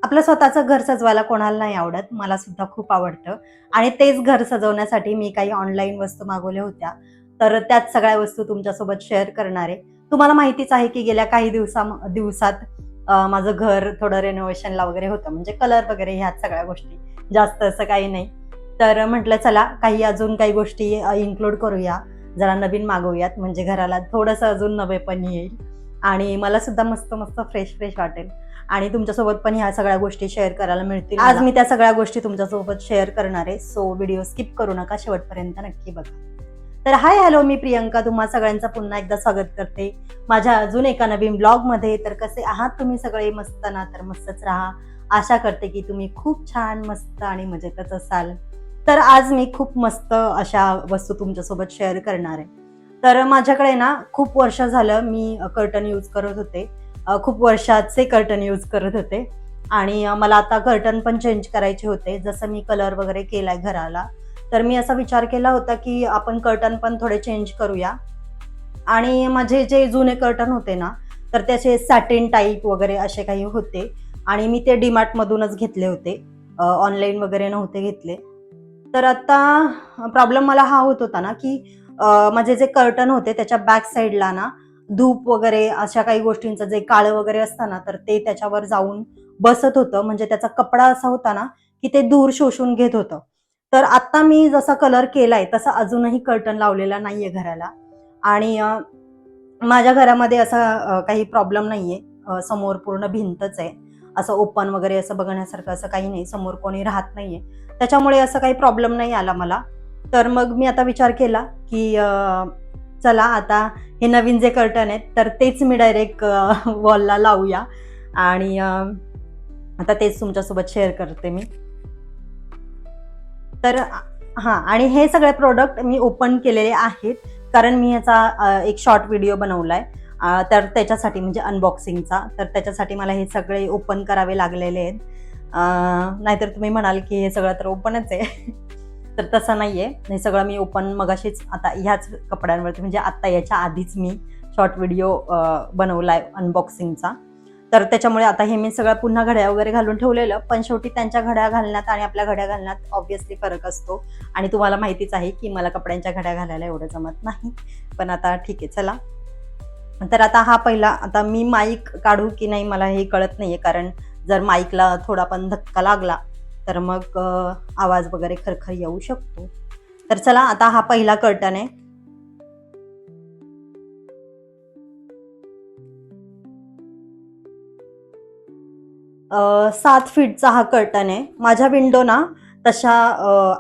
आपलं स्वतःचं घर सजवायला कोणाला नाही आवडत, मला सुद्धा खूप आवडतं. आणि तेच घर सजवण्यासाठी मी काही ऑनलाईन वस्तू मागवल्या होत्या. तर त्याच सगळ्या वस्तू तुमच्यासोबत शेअर करणार आहे. तुम्हाला माहितीच आहे की गेल्या काही दिवसात माझं घर थोडं रेनोव्हेशनला वगैरे होतं, म्हणजे कलर वगैरे ह्याच सगळ्या गोष्टी. जास्त असं काही नाही. तर म्हटलं चला काही अजून काही गोष्टी इन्क्लूड करूया. जरा नवीन मागवूयात म्हणजे घराला थोडंसं अजून नवेपण येईल आणि मला सुद्धा मस्त-मस्त फ्रेश-फ्रेश वाटेल. आणि तुमच्यासोबत पण ह्या सगळ्या गोष्टी शेअर करायला मिळतील. आज मी त्या सगळ्या गोष्टी तुमच्यासोबत शेअर करणार आहे. सो व्हिडिओ स्किप करू नका, शेवटपर्यंत नक्की बघा. तर हाय हॅलो, मी प्रियंका तुम्हा सगळ्यांचं पुन्हा एकदा स्वागत करते माझ्या अजून एका नवीन ब्लॉगमध्ये. तर कसे आहात तुम्ही सगळे? मस्त ना? तर मस्तच राहा. आशा करते की तुम्ही खूप छान, मस्त आणि मजेतच असाल. तर आज मी खूप मस्त अशा वस्तू तुमच्यासोबत शेअर करणार आहे. तर माझ्याकडे ना खूप वर्ष झालं मी कर्टन यूज करत होते. खूप वर्षाचे कर्टन यूज करत होते आणि मला आता कर्टन पण चेंज करायचे होते. जसं मी कलर वगैरे केलाय घराला, तर मी असा विचार केला होता की आपण कर्टन पण थोडे चेंज करूया. आणि माझे जे जुने कर्टन होते ना, तर त्याचे सॅटिन टाईप वगैरे असे काही होते आणि मी ते डीमार्टमधूनच घेतले होते. ऑनलाईन वगैरे नव्हते घेतले. तर आता प्रॉब्लेम मला हा होत होता ना, की माझे जे कर्टन होते त्याच्या बॅक साईडला ना धूप वगैरे अशा काही गोष्टींचं जे काळं वगैरे असतं ना, तर ते त्याच्यावर जाऊन बसत होतं. म्हणजे त्याचा कपडा असा होता ना, की ते धूर शोषून घेत होतं. तर आता मी जसा कलर केलाय तसा अजूनही कर्टन लावलेला नाहीये घराला. आणि माझ्या घरामध्ये असा काही प्रॉब्लेम नाहीये. समोर पूर्ण भिंतच आहे. असं ओपन वगैरे असं बघण्यासारखं असं काही नाही. समोर कोणी राहत नाहीये. त्याच्यामुळे असं काही प्रॉब्लेम नाही आला मला. तर मग मी आता विचार केला, की चला आता हे नवीन जे कर्टन आहेत, तर तेच मी डायरेक्ट वॉलला लावूया. आणि आता तेच तुमच्यासोबत शेअर करते मी. तर हां, आणि हे सगळे प्रॉडक्ट मी ओपन केलेले आहेत. कारण मी याचा एक शॉर्ट व्हिडिओ बनवलाय. तर त्याच्यासाठी म्हणजे अनबॉक्सिंगचा. तर त्याच्यासाठी मला हे सगळे ओपन करावे लागलेले आहेत. नाहीतर तुम्ही म्हणाल, की हे सगळं तर ओपनच आहे. तर तसं नाहीये. हे सगळं मी ओपन मगाशीच आता ह्याच कपड्यांवरती म्हणजे आता याच्या आधीच मी शॉर्ट व्हिडिओ बनवलाय अनबॉक्सिंगचा. तर त्याच्यामुळे आता हे मी सगळं पुन्हा घड्या वगैरे घालून ठेवलेलं. पण शेवटी त्यांच्या घड्या घालण्यात आणि आपल्या घड्या घालण्यात ऑब्व्हियसली फरक असतो. आणि तुम्हाला माहितीच आहे, की मला कपड्यांच्या घड्या घालायला एवढं जमत नाही. पण आता ठीक आहे चला. तर आता हा पहिला आता मी माईक काढू की नाही मला हे कळत नाहीये. कारण जर माईकला थोडा पण धक्का लागला, तर मग आवाज वगैरे खरखर येऊ शकतो. तर चला आता हा पहिला कर्टन आहे. 7 फीटचा हा कर्टन आहे. माझ्या विंडो ना तशा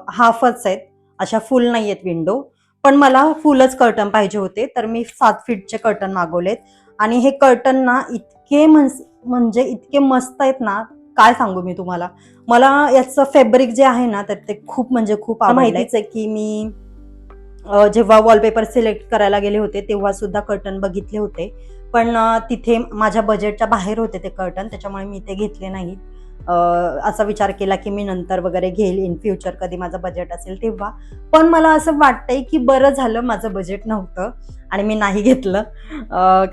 हाल्फच आहेत. अशा फुल नाहीयेत विंडो. पण मला फुलच कर्टन पाहिजे होते. तर मी 7 फीटचे कर्टन मागवलेत आणि हे कर्टन ना इतके म्हणजे इतके मस्त आहेत ना, काय सांगू मी तुम्हाला. मला याचं फॅब्रिक जे आहे ना, तर ते खूप म्हणजे खूप आवडलंय. माहितीच आहे की मी जेव्हा वॉलपेपर सिलेक्ट करायला गेले होते, तेव्हा सुद्धा कर्टन बघितले होते. पण तिथे माझ्या बजेटच्या बाहेर होते ते कर्टन, त्याच्यामुळे मी ते घेतले नाहीत. असा विचार केला की मी नंतर वगैरे घेईल इन फ्युचर कधी माझं बजेट असेल तेव्हा. पण मला असं वाटतंय की बरं झालं माझं बजेट नव्हतं आणि मी नाही घेतलं.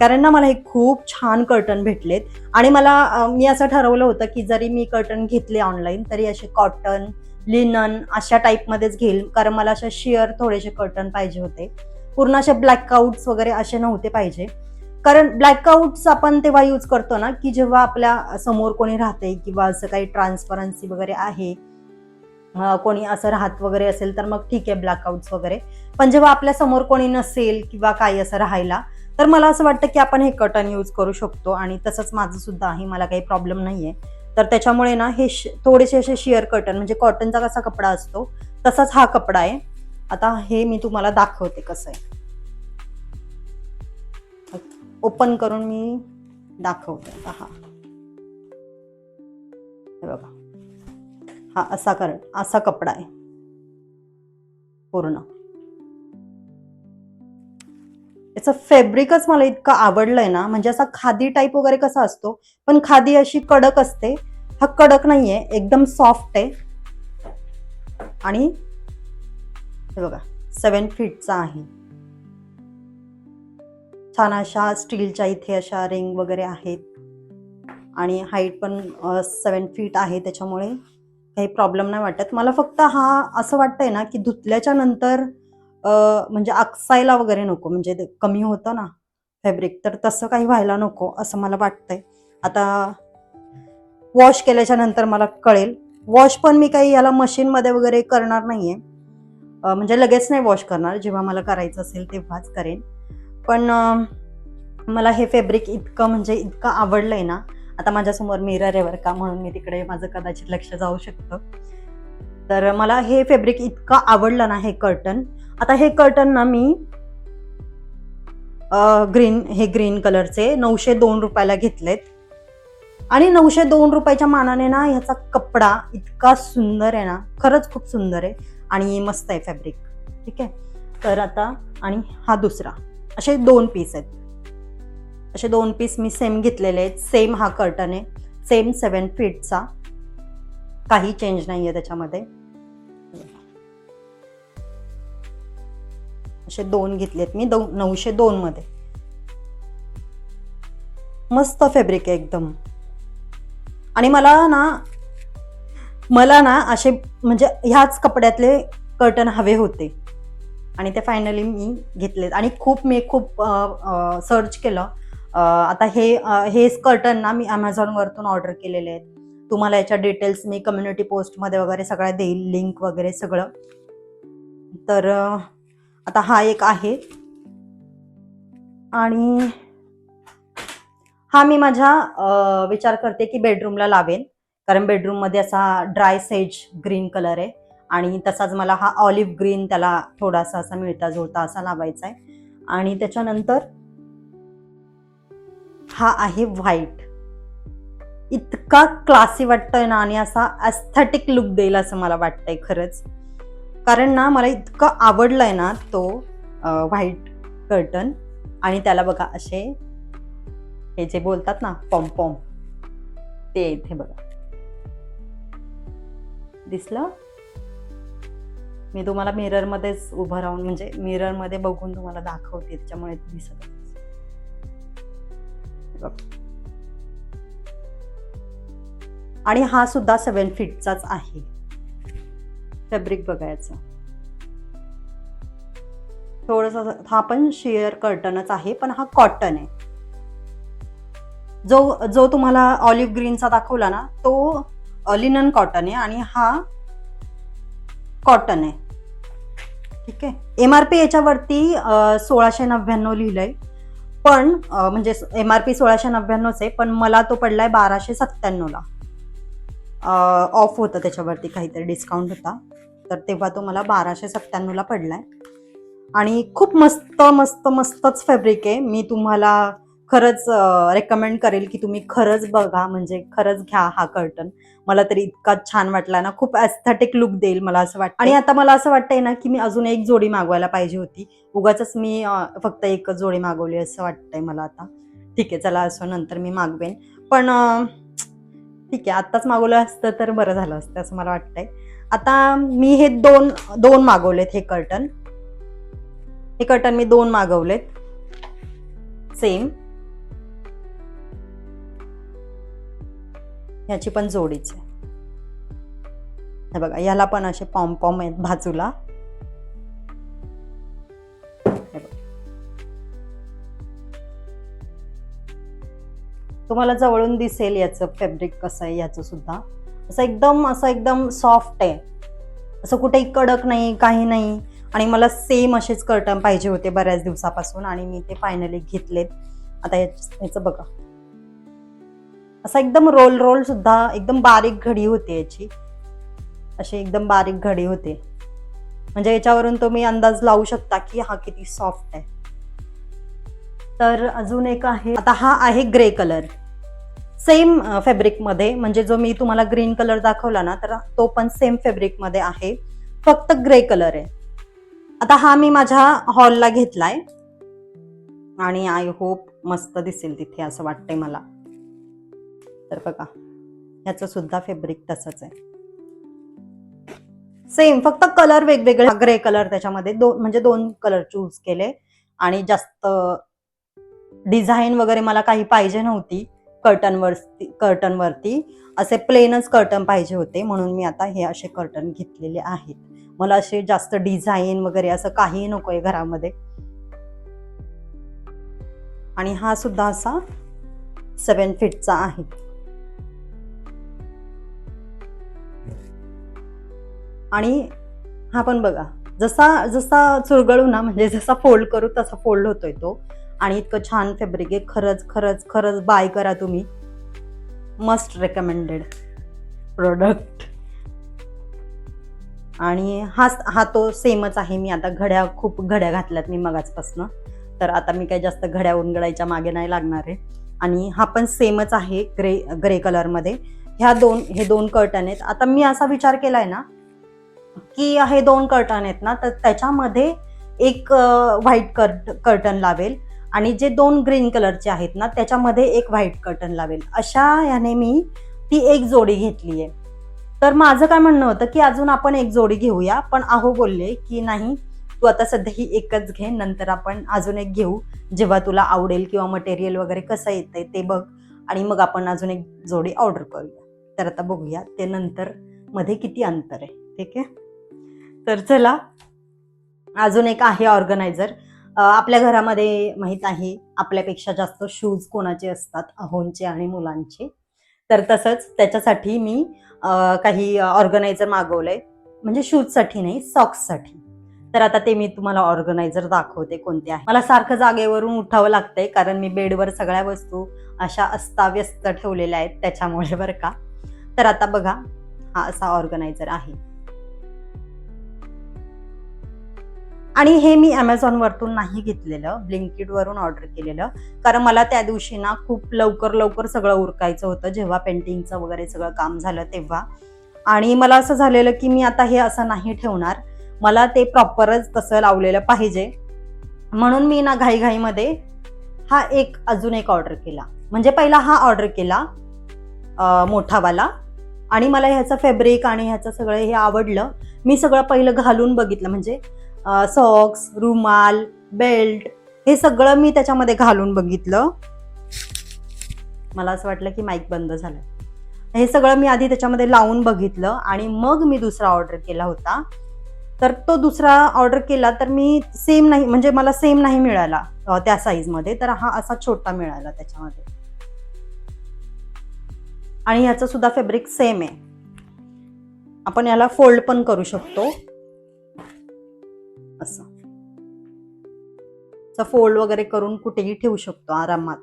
कारण ना मला हे खूप छान कर्टन भेटलेत आणि मला मी असं ठरवलं होतं की जरी मी कर्टन घेतले ऑनलाईन, तरी असे कॉटन, लिनन अशा टाईपमध्येच घेईल. कारण मला असे शिअर थोडेसे कर्टन पाहिजे होते. पूर्ण असे ब्लॅकआउट्स वगैरे असे नव्हते पाहिजे. कारण ब्लॅकआउट्स आपण तेव्हा यूज करतो ना, की जेव्हा आपल्या समोर कोणी राहते किंवा असं काही ट्रान्सपरन्सी वगैरे आहे. कोणी असं राहत वगैरे असेल तर मग ठीक आहे ब्लॅकआउट्स वगैरे. पण जेव्हा आपल्या समोर कोणी नसेल किंवा काही असं राहायला, तर मला असं वाटतं की आपण हे कर्टन यूज करू शकतो आणि तसंच माझं सुद्धा आहे. मला काही प्रॉब्लेम नाहीये. तर त्याच्यामुळे ना हे थोडेसे असे शिअर कर्टन म्हणजे कॉटनचा कसा कपडा असतो, तसाच हा कपडा आहे. आता हे मी तुम्हाला दाखवते कसं आहे. ओपन करून मी दाखवते. आता हा हे बघा. हा असा कपडा आहे पूर्ण. याचं फॅब्रिकच मला इतकं आवडलंय ना, म्हणजे असा खादी टाईप वगैरे कसा असतो, पण खादी अशी कडक असते. हा कडक नाहीये, एकदम सॉफ्ट आहे. आणि हे बघा 7 फीटचा आहे. छान अशा स्टीलच्या इथे अशा रिंग वगैरे आहेत आणि हाईट पण 7 फीट आहे, त्याच्यामुळे काही प्रॉब्लेम नाही वाटत मला. फक्त हा असं वाटतंय ना की धुतल्याच्या नंतर म्हणजे आकसायला वगैरे नको, म्हणजे ते कमी होतं ना फॅब्रिक, तर तसं काही व्हायला नको असं मला वाटतंय. आता वॉश केल्याच्या नंतर मला कळेल. वॉश पण मी काही याला मशीनमध्ये वगैरे करणार नाहीये, म्हणजे लगेच नाही वॉश करणार, जेव्हा मला करायचं असेल तेव्हाच करेन. पण मला हे फॅब्रिक इतकं म्हणजे इतकं आवडलंय ना. आता माझ्यासमोर मिरर आहे बरं का, म्हणून मी तिकडे माझं कदाचित लक्ष जाऊ शकतं. तर मला हे फॅब्रिक इतकं आवडलं ना, हे कर्टन. आता हे कर्टन ना मी ग्रीन कलरचे 902 रुपयाला घेतलेत. आणि 902 रुपयाच्या मानाने ना ह्याचा कपडा इतका सुंदर आहे ना, खरंच खूप सुंदर आहे आणि मस्त आहे फॅब्रिक. ठीक आहे. तर आता आणि हा दुसरा, असे 2 पीस आहेत. असे 2 पीस मी सेम घेतलेले आहेत. सेम हा कर्टन आहे, सेम 7 फीटचा, काही चेंज नाहीये त्याच्यामध्ये. असे 2 घेतलेत मी 902 मध्ये. मस्त फॅब्रिक आहे एकदम. आणि मला ना असे म्हणजे ह्याच कपड्यातले कर्टन हवे होते आणि ते फायनली मी घेतलेत. आणि मी खूप सर्च केलं. आता हे कर्टन ना मी Amazonवरतून ऑर्डर केलेले आहेत. तुम्हाला याच्या डिटेल्स मी कम्युनिटी पोस्टमध्ये वगैरे सगळ्या देईल, लिंक वगैरे सगळं. तर आता हा एक आहे आणि हा मी माझ्या विचार करते की बेडरूमला लावेन, कारण बेडरूममध्ये असा ड्राय सेज ग्रीन कलर आहे आणि तसाच मला हा ऑलिव्ह ग्रीन त्याला थोडासा असा मिळता जुळता असा लावायचा आहे. आणि त्याच्यानंतर हा आहे व्हाईट. इतका क्लासी वाटतोय ना आणि असा एस्थेटिक लुक देईल असं मला वाटतंय खरंच. कारण ना मला इतकं आवडलंय ना तो व्हाईट कर्टन. आणि त्याला बघा असे हे जे बोलतात ना पॉम ते इथे बघा दिसलं. मी तुम्हाला मिररमध्येच उभं राहून म्हणजे मिररमध्ये बघून तुम्हाला दाखवते, त्याच्यामुळे दिसत. आणि हा सुद्धा 7 फीटचाच आहे. फॅब्रिक बघायचं थोडस, हा पण शेअर कर्टनच आहे पण हा कॉटन आहे. जो तुम्हाला ऑलिव्ह ग्रीनचा दाखवला ना तो लिनन कॉटन आहे आणि हा कॉटन आहे. ठीक आहे. MRP याच्यावरती 1699 लिहिलंय, पण म्हणजे MRP 1699 आहे, पण मला तो पडलाय 1297 ला. ऑफ होतं त्याच्यावरती, काहीतरी डिस्काउंट होता, तर तेव्हा तो मला 1297 ला पडलाय. आणि खूप मस्त मस्त मस्तच फॅब्रिक आहे. मी तुम्हाला खरंच रेकमेंड करेल की तुम्ही खरंच बघा, म्हणजे खरंच घ्या हा कर्टन. मला तरी इतका छान वाटला ना, खूप एस्थेटिक लुक देईल मला असं वाटतं. आणि आता मला असं वाटतंय ना की मी अजून एक जोडी मागवायला पाहिजे होती. उगाचच मी फक्त एकच जोडी मागवली असं वाटतंय मला आता. ठीक आहे, चला असं नंतर मी मागवेन, पण ठीक आहे आत्ताच मागवलं असतं तर बरं झालं असतं असं मला वाटतंय. आता मी हे दोन मागवलेत. हे कर्टन मी 2 मागवलेत सेम. ह्याची पण जोडीच आहे. हे बघा, याला पण असे पॉम आहेत बाजूला. तुम्हाला जवळून दिसेल याचं फॅब्रिक कसं आहे. याचं सुद्धा असं एकदम सॉफ्ट आहे, असं कुठेही कडक नाही, काही नाही. आणि मला सेम असेच कर्टन पाहिजे होते बऱ्याच दिवसापासून आणि मी ते फायनली घेतलेत. आता याचं बघा, असं एकदम रोल सुद्धा एकदम बारीक घडी होते याची, अशी एकदम बारीक घडी होते. म्हणजे याच्यावरून तुम्ही अंदाज लावू शकता की हा किती सॉफ्ट आहे. तर अजून एक आहे. आता हा आहे ग्रे कलर, सेम फॅब्रिक मध्ये. म्हणजे जो मी तुम्हाला ग्रीन कलर दाखवला ना, तर तो पण सेम फॅब्रिक मध्ये आहे, फक्त ग्रे कलर आहे. आता हा मी माझ्या हॉलला घेतलाय आणि आय होप मस्त दिसेल तिथे असं वाटतंय मला. तर बघा, ह्याचं सुद्धा फॅब्रिक तसंच आहे सेम, फक्त कलर वेगवेगळे. ग्रे कलर त्याच्यामध्ये म्हणजे 2 कलर चूज केले आणि जास्त डिझाईन वगैरे मला काही पाहिजे नव्हती. कर्टनवरती असे प्लेनच कर्टन पाहिजे होते, म्हणून मी आता हे असे कर्टन घेतलेले आहेत. मला असे जास्त डिझाईन वगैरे असं काही नकोय घरामध्ये. आणि हा सुद्धा असा 7 फीटचा आहे. आणि हा पण बघा, जसा जसा चुरगळू ना, म्हणजे जसा फोल्ड करू तसा फोल्ड होतोय तो. आणि इतकं छान फॅब्रिक आहे. खरंच खरंच खरंच बाय करा तुम्ही. Must recommended product. आणि हा तो सेमच आहे. मी आता खूप घड्या घातल्यात मी मगाचपासनं, तर आता मी काही जास्त घड्या उंगडायच्या मागे नाही लागणार आहे. आणि हा पण सेमच आहे ग्रे कलरमध्ये. हे दोन कर्टन आहेत. आता मी असा विचार केलाय ना की हे 2 कर्टन आहेत ना, तर त्याच्यामध्ये एक व्हाईट कर्टन लावेल आणि जे 2 ग्रीन कलरचे आहेत ना त्याच्यामध्ये एक व्हाईट कर्टन लावेल. अशा ह्याने मी ती एक जोडी घेतली आहे. तर माझं काय म्हणणं होतं की अजून आपण एक जोडी घेऊया, पण अहो बोलले की नाही, तू आता सध्या ही एकच घे, नंतर आपण अजून एक घेऊ जेव्हा तुला आवडेल, किंवा मटेरियल वगैरे कसं येतंय ते बघ, आणि मग आपण अजून एक जोडी ऑर्डर करूया. तर आता बघूया ते नंतर मध्ये किती अंतर आहे. ठीक आहे, तर चला. अजून एक आहे ऑर्गनायझर. आपल्या घरामध्ये माहित आहे आपल्यापेक्षा जास्त शूज कोणाचे असतात, अहोंचे आणि मुलांचे. तर तसंच त्याच्यासाठी मी काही ऑर्गनायझर मागवलंय, म्हणजे शूजसाठी नाही, सॉक्ससाठी. तर आता ते मी तुम्हाला ऑर्गनायझर दाखवते कोणते आहे. मला सारखं जागेवरून उठावं लागतंय, कारण मी बेडवर सगळ्या वस्तू अशा अस्ताव्यस्त ठेवलेल्या आहेत त्याच्यामुळे, बरं का. तर आता बघा, हा असा ऑर्गनायझर आहे. आणि हे मी Amazonवरतून नाही घेतलेलं, ब्लिंकिटवरून ऑर्डर केलेलं. कारण मला त्या दिवशी ना खूप लवकर सगळं उरकायचं होतं, जेव्हा पेंटिंगचं वगैरे सगळं काम झालं तेव्हा. आणि मला असं झालेलं की मी आता हे असं नाही ठेवणार, मला ते प्रॉपरच तसं लावलेलं पाहिजे. म्हणून मी ना घाईघाईमध्ये अजून एक ऑर्डर केला. म्हणजे पहिला हा ऑर्डर केला मोठावाला, आणि मला ह्याचं फॅब्रिक आणि ह्याचं सगळं हे आवडलं. मी सगळं पहिलं घालून बघितलं, म्हणजे सॉक्स, रुमाल, बेल्ट, हे सगळं मी त्याच्यामध्ये घालून बघितलं. मला असं वाटलं की माईक बंद झालं. हे सगळं मी आधी त्याच्यामध्ये लावून बघितलं आणि मग मी दुसरा ऑर्डर केला होता. तर तो दुसरा ऑर्डर केला तर मी सेम नाही, म्हणजे मला सेम नाही मिळाला त्या साईजमध्ये, तर हा असा छोटा मिळाला त्याच्यामध्ये. आणि ह्याचं सुद्धा फॅब्रिक सेम आहे. आपण याला फोल्ड पण करू शकतो, असं फोल्ड वगैरे करून कुठेही ठेवू शकतो आरामात.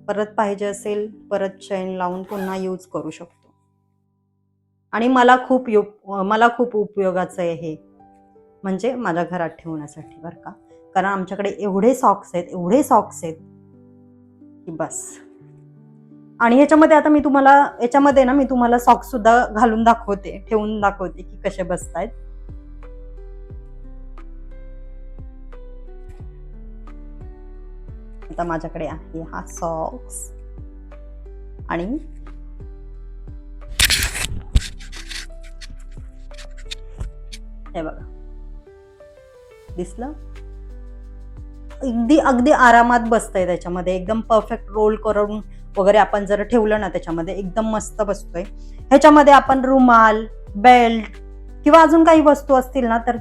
परत पाहिजे असेल परत चेन लावून पुन्हा यूज करू शकतो. आणि मला खूप उपयोगाचं आहे हे, म्हणजे माझ्या घरात ठेवण्यासाठी, बरं का. कारण आमच्याकडे एवढे सॉक्स आहेत की बस. आणि ह्याच्यामध्ये आता मी तुम्हाला सॉक्स सुद्धा घालून दाखवते, ठेवून दाखवते की कसे बसतायत. आता माझ्याकडे आहे हा सॉक्स, आणि हे बघा, दिसलं? अगदी आरामात बसतंय त्याच्यामध्ये, एकदम परफेक्ट रोल करून वगैरे आपण जर ठेवलं ना त्याच्यामध्ये एकदम मस्त बसतोय. ह्याच्यामध्ये आपण रुमाल, बेल्ट किंवा अजून काही वस्तू असतील ना तर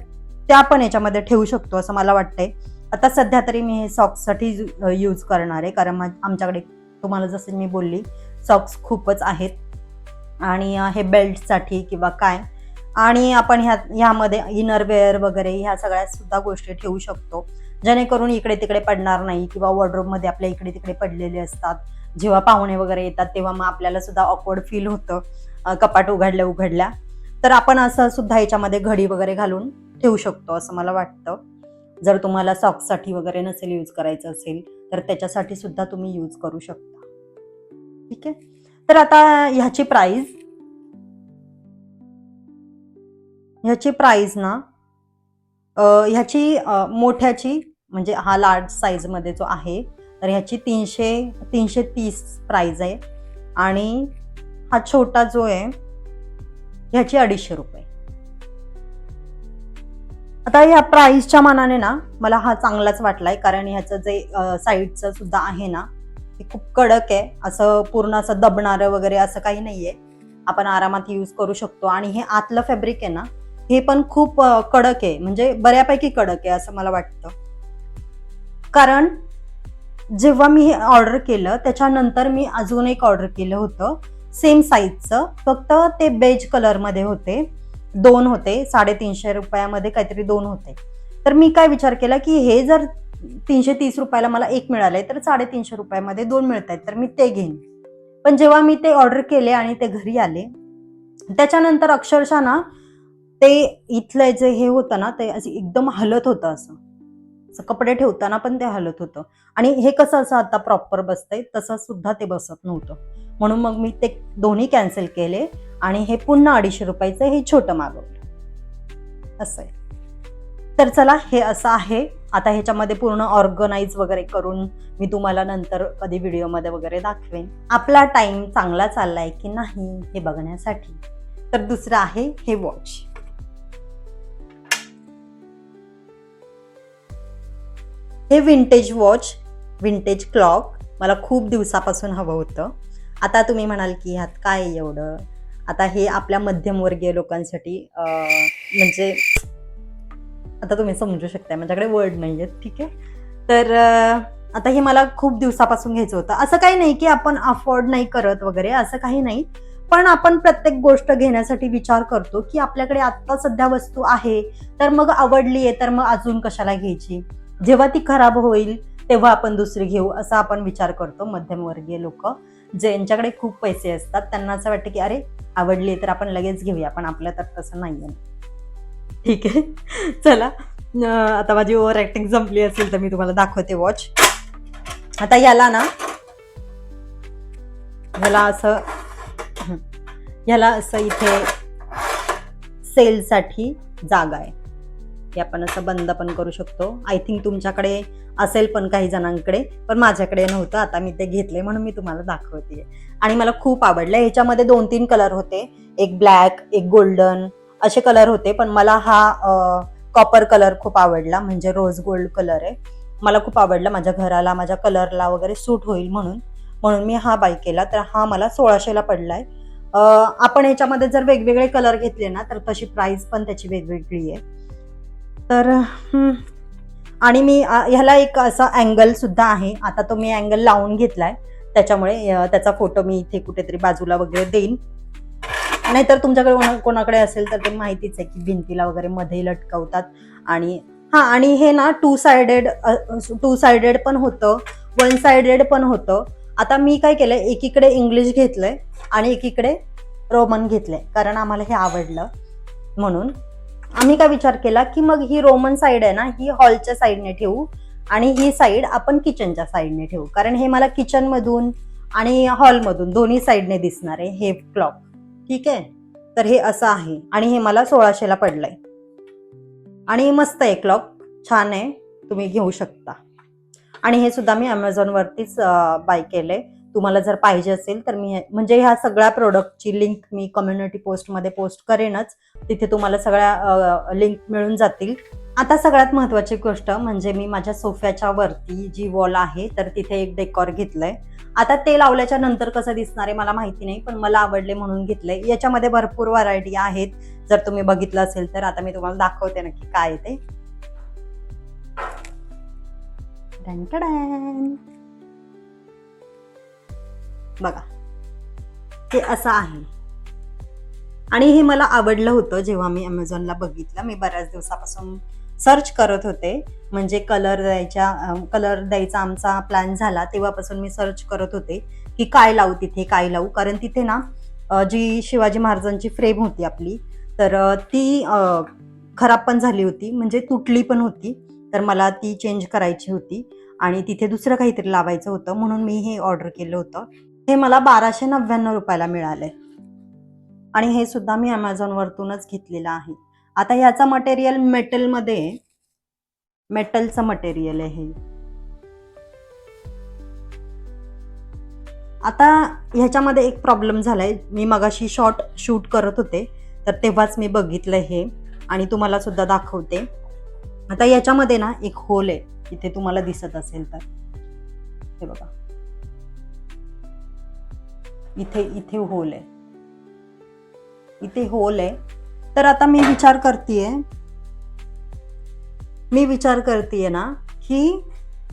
त्या पण याच्यामध्ये ठेवू शकतो असं मला वाटतंय. आता सध्या तरी मी हे सॉक्ससाठी यूज करणार आहे, कारण आमच्याकडे तुम्हाला जसं मी बोलली सॉक्स खूपच आहेत. आणि हे बेल्टसाठी किंवा काय, आणि आपण ह्यामध्ये इनरवेअर वगैरे ह्या सगळ्या सुद्धा गोष्टी ठेवू शकतो, जेणेकरून इकडे तिकडे पडणार नाही. किंवा वॉर्डरोबमध्ये आपल्या इकडे तिकडे पडलेले असतात, जेव्हा पाहुणे वगैरे येतात तेव्हा मग आपल्याला सुद्धा ऑकवर्ड फील होतं कपाट उघडल्या. तर आपण असं सुद्धा याच्यामध्ये घडी वगैरे घालून ठेवू शकतो असं मला वाटतं. जर तुम्हाला सॉक्ससाठी वगैरे नसेल यूज करायचं असेल तर त्याच्यासाठी सुद्धा तुम्ही यूज करू शकता. ठीक आहे, तर आता ह्याची प्राइस ना, ह्याची मोठ्याची, म्हणजे हा लार्ज साईज मध्ये जो आहे तर ह्याची 330 प्राइस आहे. आणि हा छोटा जो आहे ह्याची 250 रुपये. आता ह्या प्राइसच्या मानाने ना मला हा चांगलाच वाटलाय, कारण ह्याचं जे साईडचं सुद्धा आहे ना हे खूप कडक आहे, असं पूर्ण असं दबणारं वगैरे असं काही नाहीये, आपण आरामात यूज करू शकतो. आणि हे आतलं फॅब्रिक आहे ना, हे पण खूप कडक आहे, म्हणजे बऱ्यापैकी कडक आहे असं मला वाटतं. कारण जेव्हा मी हे ऑर्डर केलं त्याच्यानंतर मी अजून एक ऑर्डर केलं होतं सेम साईजचं, फक्त ते बेज कलरमध्ये होते, 2 होते, 350 रुपयामध्ये काहीतरी 2 होते. तर मी काय विचार केला की हे जर 330 रुपयाला मला एक मिळालंय तर 350 रुपयामध्ये 2 मिळत आहेत, तर मी ते घेईन. पण जेव्हा मी ते ऑर्डर केले आणि ते घरी आले त्याच्यानंतर अक्षरशः ना ते इथलं जे हे होतं ना ते असं एकदम हलत होतं, असं कपडे ठेवताना पण ते हलत होतं. आणि हे कसं असं आता प्रॉपर बसतंय तसं सुद्धा ते बसत नव्हतं. म्हणून मग मी ते दोन्ही कॅन्सल केले आणि हे पुन्हा 250 रुपयाचं हे छोटं मागवलं. असं आहे. तर चला, हे असं आहे. आता ह्याच्यामध्ये पूर्ण ऑर्गनाइज वगैरे करून मी तुम्हाला नंतर कधी व्हिडिओमध्ये वगैरे दाखवेन. आपला टाइम चांगला चाललाय की नाही हे बघण्यासाठी. तर दुसरं आहे हे वॉच. हे विंटेज वॉच, विंटेज क्लॉक मला खूप दिवसापासून हवं होतं. आता तुम्ही म्हणाल की ह्यात काय एवढं, आता हे आपल्या मध्यमवर्गीय लोकांसाठी म्हणजे आता तुम्ही समजू शकता, माझ्याकडे वर्ड नाही आहेत, ठीक आहे. तर आता हे मला खूप दिवसापासून घ्यायचं होतं. असं काही नाही की आपण अफोर्ड नाही करत वगैरे, असं काही नाही, पण आपण प्रत्येक गोष्ट घेण्यासाठी विचार करतो की आपल्याकडे आत्ता सध्या वस्तू आहे, तर मग आवडली आहे तर मग अजून कशाला घ्यायची, जेव्हा ती खराब होईल तेव्हा आपण दुसरी घेऊ, असा आपण विचार करतो. मध्यमवर्गीय लोक ज्यांच्याकडे खूप पैसे असतात त्यांना असं वाटतं की अरे आवडली तर आपण लगेच घेऊया, पण आपल्या तर तसं नाहीये. ठीक आहे, चला. आता माझी ओव्हर ऍक्टिंग संपली असेल तर मी तुम्हाला दाखवते वॉच. आता याला ना, याला असं इथे सेलसाठी जागा आहे, हे आपण असं बंद पण करू शकतो. आय थिंक तुमच्याकडे असेल पण काही जणांकडे, पण माझ्याकडे नव्हतं. आता मी ते घेतले म्हणून मी तुम्हाला दाखवते. आणि मला खूप आवडलं. ह्याच्यामध्ये 2-3 कलर होते, एक ब्लॅक, एक गोल्डन, असे कलर होते. पण मला हा कॉपर कलर खूप आवडला, म्हणजे रोज गोल्ड कलर आहे. मला खूप आवडला, माझ्या घराला, माझ्या कलरला वगैरे सूट होईल म्हणून मी हा बाय केला. तर हा मला 1600ला पडलाय. आपण ह्याच्यामध्ये जर वेगवेगळे कलर घेतले ना तर तशी प्राइस पण त्याची वेगवेगळी आहे. तर आणि मी ह्याला एक असा अँगल सुद्धा आहे. आता तो मी अँगल लावून घेतलाय, त्याच्यामुळे त्याचा फोटो मी इथे कुठेतरी बाजूला वगैरे देईन. नाहीतर तुमच्याकडे कोणाकडे असेल तर ते माहितीच आहे की भिंतीला वगैरे मध्ये लटकवतात. आणि आणि हे ना टू साइडेड पण होतं, 1 साइडेड पण होतं. आता मी काय केलंय, एकीकडे इंग्लिश घेतलंय आणि एकीकडे रोमन घेतलंय, कारण आम्हाला हे आवडलं. म्हणून आम्ही काय विचार केला की मग ही रोमन साइड आहे ना, ही हॉलच्या साईडने ठेवू आणि ही साइड आपण किचनच्या साईडने ठेवू, कारण हे मला किचन मधून आणि हॉलमधून दोन्ही साईडने दिसणार आहे हे क्लॉक. ठीक आहे, तर हे असं आहे आणि हे मला 1600ला पडलंय. आणि मस्त आहे क्लॉक, छान आहे, तुम्ही घेऊ शकता. आणि हे सुद्धा मी अमेझॉन वरतीच बाय केलंय. तुम्हाला जर पाहिजे असेल तर मी म्हणजे ह्या सगळ्या प्रोडक्टची लिंक मी कम्युनिटी पोस्टमध्ये पोस्ट करेनच, तिथे तुम्हाला सगळ्या लिंक मिळून जातील. आता सगळ्यात महत्त्वाची गोष्ट म्हणजे मी माझ्या सोफ्याच्या वरती जी वॉल आहे तर तिथे एक डेकॉर घेतलंय. आता ते लावल्याच्या नंतर कसं दिसणार आहे मला माहिती नाही, पण मला आवडले म्हणून घेतलंय. याच्यामध्ये भरपूर व्हरायटी आहेत, जर तुम्ही बघितलं असेल तर. आता मी तुम्हाला दाखवते नक्की काय ते. बघा, हे असं आहे. आणि हे मला आवडलं होतं जेव्हा मी अमेझॉनला बघितलं. मी बऱ्याच दिवसापासून सर्च करत होते, म्हणजे कलर द्यायचा आमचा प्लॅन झाला तेव्हापासून मी सर्च करत होते की काय लावू तिथे, काय लावू. कारण तिथे ना जी शिवाजी महाराजांची फ्रेम होती आपली, तर ती खराब पण झाली होती, म्हणजे तुटली पण होती. तर मला ती चेंज करायची होती आणि तिथे दुसरं काहीतरी लावायचं होतं, म्हणून मी हे ऑर्डर केलं होतं. हे मला 1299 रुपयाला मिळालंय आणि हे सुद्धा मी अमेझॉन वरतूनच घेतलेलं आहे. आता ह्याचा मटेरियल मेटलमध्ये, मेटलचं मटेरियल आहे हे. आता ह्याच्यामध्ये एक प्रॉब्लेम झालाय, मी मगाशी शॉर्ट शूट करत होते तर तेव्हाच मी बघितलं हे आणि तुम्हाला सुद्धा दाखवते. आता याच्यामध्ये ना एक होल आहे, इथे तुम्हाला दिसत असेल तर हे बघा, इथे इथे होल आहे, इथे होल आहे. तर आता मी विचार करतेय ना की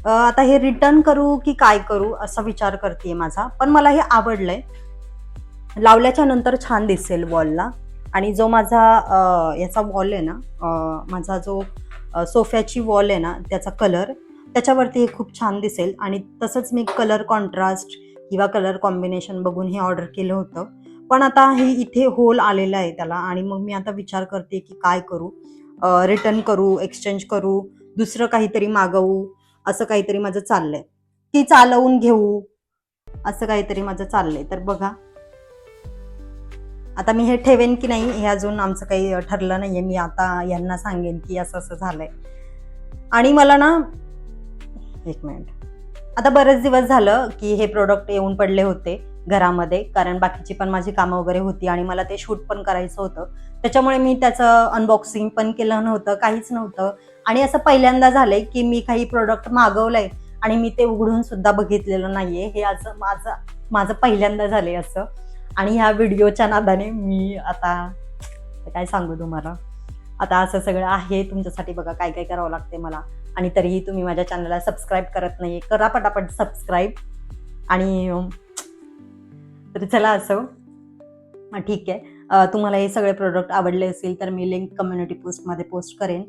आता हे रिटर्न करू की काय करू असा विचार करतेय माझा. पण मला हे आवडलंय, लावल्याच्या नंतर छान दिसेल वॉलला. आणि जो माझा याचा वॉल आहे ना, माझा जो सोफ्याची वॉल आहे ना, त्याचा कलर त्याच्यावरती हे खूप छान दिसेल. आणि तसंच मी कलर कॉन्ट्रास्ट किंवा कलर कॉम्बिनेशन बघून हे ऑर्डर केलं होतं. पण आता हे इथे होल आलेला आहे त्याला, आणि मग मी आता विचार करते की काय करू, रिटर्न करू, एक्सचेंज करू, दुसरं काहीतरी मागवू, असं काहीतरी माझं चाललंय, की चालवून घेऊ, असं काहीतरी माझं चाललंय. तर बघा आता मी हे ठेवेन की नाही हे अजून आमचं काही ठरलं नाहीये. मी आता यांना सांगेन की असं असं झालंय. आणि मला ना, एक मिनिट, आता बरेच दिवस झालं की हे प्रोडक्ट येऊन पडले होते घरामध्ये, कारण बाकीची पण माझी कामं वगैरे होती आणि मला ते शूट पण करायचं होतं. त्याच्यामुळे मी त्याचं अनबॉक्सिंग पण केलं नव्हतं, काहीच नव्हतं. आणि असं पहिल्यांदा झालंय की मी काही प्रोडक्ट मागवलंय आणि मी ते उघडून सुद्धा बघितलेलं नाहीये. हे असं माझं पहिल्यांदा झालंय असं. आणि ह्या व्हिडिओच्या नादाने मी आता काय सांगू तुम्हाला, आता असं सगळं आहे तुमच्यासाठी. बघा काय काय करावं लागते मला. आणि तरीही तुम्ही माझ्या चॅनलला सबस्क्राईब करत नाही, करा पटापट सबस्क्राईब. आणि तर चला असं, ठीक आहे. तुम्हाला हे सगळे प्रोडक्ट आवडले असतील तर मी लिंक कम्युनिटी पोस्टमध्ये पोस्ट करेन.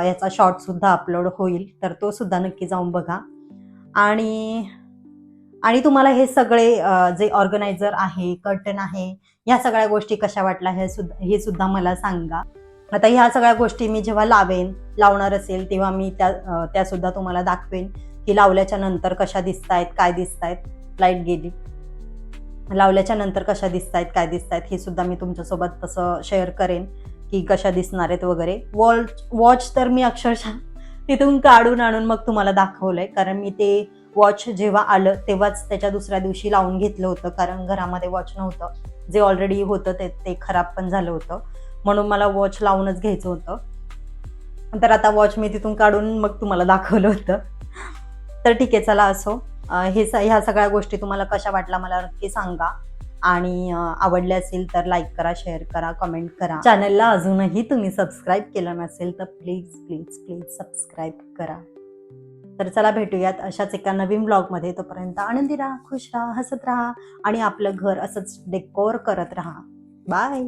याचा शॉर्ट सुद्धा अपलोड होईल, तर तो सुद्धा नक्की जाऊन बघा. आणि आणि तुम्हाला हे सगळे जे ऑर्गनायझर आहे, कर्टन आहे, ह्या सगळ्या गोष्टी कशा वाटल्या हे सुद्धा मला सांगा. आता ह्या सगळ्या गोष्टी मी जेव्हा लावणार असेल तेव्हा मी त्या सुद्धा तुम्हाला दाखवेन की लावल्याच्या नंतर कशा दिसतायत, काय दिसतायत. लाईट गेली. लावल्याच्या नंतर कशा दिसतायत, काय दिसतायत हे सुद्धा मी तुमच्यासोबत तसं शेअर करेन की कशा दिसणार आहेत वगैरे. वॉच तर मी अक्षरशः तिथून काढून आणून मग तुम्हाला दाखवलंय, कारण मी ते वॉच जेव्हा आलं तेव्हाच त्याच्या दुसऱ्या दिवशी लावून घेतलं होतं, कारण घरामध्ये वॉच नव्हतं. जे ऑलरेडी होतं ते खराब पण झालं होतं, म्हणून मला वॉच लावूनच घ्यायचं होतं. तर आता वॉच मी तिथून काढून मग तुम्हाला दाखवलं होतं. तर ठीक आहे, चला असो. ह्या सगळ्या गोष्टी तुम्हाला कशा वाटल्या मला नक्की सांगा. आणि आवडले असेल तर लाईक करा, शेअर करा, कमेंट करा. चॅनलला अजूनही तुम्ही सबस्क्राईब केलं नसेल तर प्लीज प्लीज प्लीज सबस्क्राईब करा. तर चला भेटूयात अशाच एका नवीन ब्लॉगमध्ये. तोपर्यंत आनंदी राहा, खुश राहा, हसत राहा आणि आपलं घर असंच डेकोर करत राहा. बाय.